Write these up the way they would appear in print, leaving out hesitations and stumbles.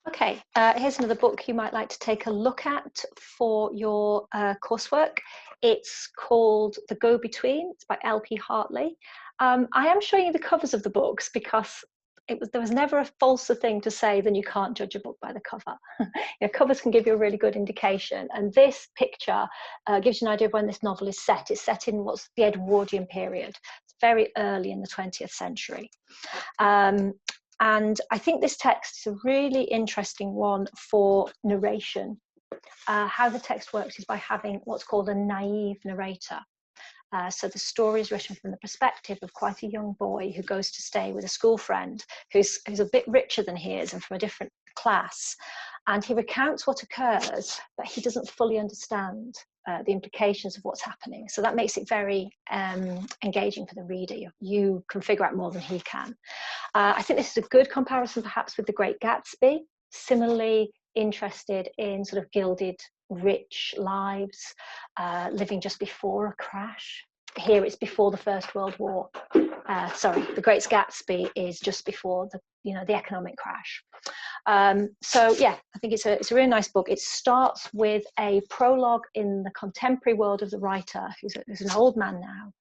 Okay, here's another book you might like to take a look at for your coursework. It's called The Go-Between. It's by L.P. Hartley. I am showing you the covers of the books because there was never a falser thing to say than you can't judge a book by the cover. Covers can give you a really good indication. And this picture gives you an idea of when this novel is set. It's set in what's the Edwardian period. It's very early in the 20th century. And I think this text is a really interesting one for narration. How the text works is by having what's called a naive narrator. So the story is written from the perspective of quite a young boy who goes to stay with a school friend who's a bit richer than he is and from a different class. And he recounts what occurs, but he doesn't fully understand the implications of what's happening. So that makes it very engaging for the reader. You can figure out more than he can. I think this is a good comparison perhaps with The Great Gatsby, similarly interested in sort of gilded, rich lives, living just before a crash. Here it's before the First World War. Sorry, The Great Gatsby is just before the economic crash. So yeah, I think it's a really nice book. It starts with a prologue in the contemporary world of the writer, who's an old man now.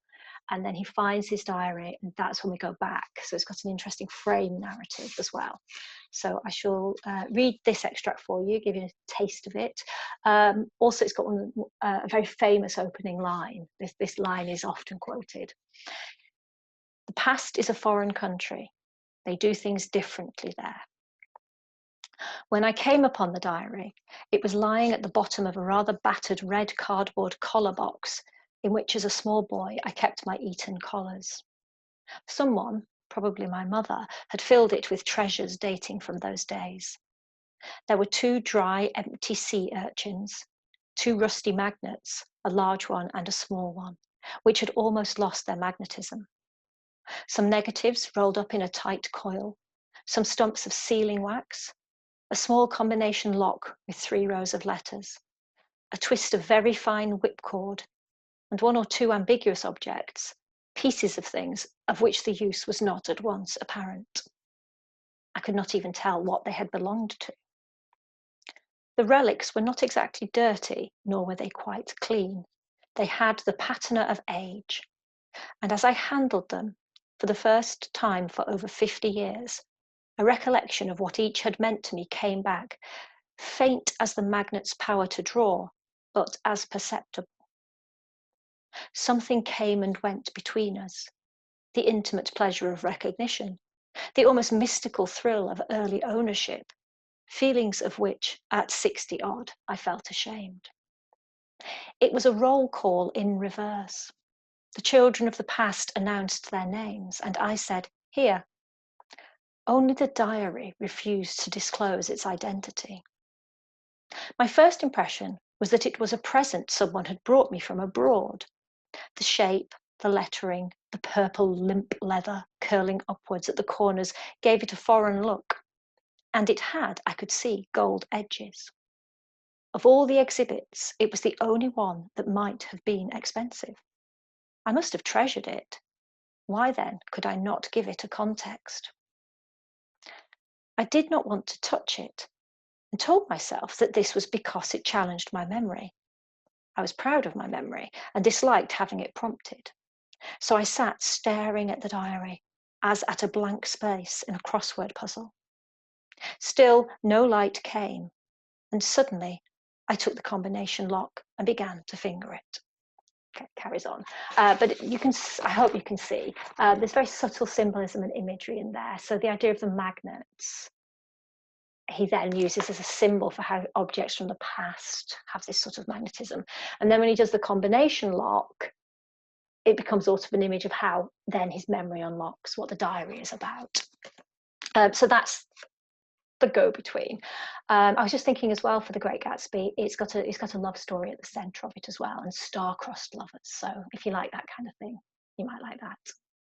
And then he finds his diary, and that's when we go back. So it's got an interesting frame narrative as well. So I shall read this extract for you, give you a taste of it. Also, it's got a very famous opening line. This line is often quoted. The past is a foreign country. They do things differently there. When I came upon the diary, it was lying at the bottom of a rather battered red cardboard collar box in which as a small boy I kept my Eton collars. Someone, probably my mother, had filled it with treasures dating from those days. There were 2 dry, empty sea urchins, 2 rusty magnets, a large one and a small one, which had almost lost their magnetism. Some negatives rolled up in a tight coil, some stumps of sealing wax, a small combination lock with 3 rows of letters, a twist of very fine whipcord, and 1 or 2 ambiguous objects, pieces of things of which the use was not at once apparent. I could not even tell what they had belonged to. The relics were not exactly dirty, nor were they quite clean. They had the patina of age, and as I handled them, for the first time for over 50 years, a recollection of what each had meant to me came back, faint as the magnet's power to draw, but as perceptible. Something came and went between us, the intimate pleasure of recognition, the almost mystical thrill of early ownership, feelings of which, at 60 odd, I felt ashamed. It was a roll call in reverse. The children of the past announced their names, and I said, "Here." Only the diary refused to disclose its identity. My first impression was that it was a present someone had brought me from abroad. The shape, the lettering, the purple limp leather curling upwards at the corners gave it a foreign look, and it had, I could see, gold edges. Of all the exhibits, it was the only one that might have been expensive. I must have treasured it. Why then could I not give it a context? I did not want to touch it, and told myself that this was because it challenged my memory. I was proud of my memory and disliked having it prompted. So I sat staring at the diary, as at a blank space in a crossword puzzle. Still, no light came, and suddenly I took the combination lock and began to finger it. Okay, carries on. But you can, I hope you can see, there's very subtle symbolism and imagery in there. So the idea of the magnets, he then uses as a symbol for how objects from the past have this sort of magnetism. And then when he does the combination lock, it becomes sort of an image of how then his memory unlocks what the diary is about. So that's the go-between. I was just thinking as well for The Great Gatsby, it's got a love story at the centre of it as well, and star-crossed lovers. So if you like that kind of thing, you might like that.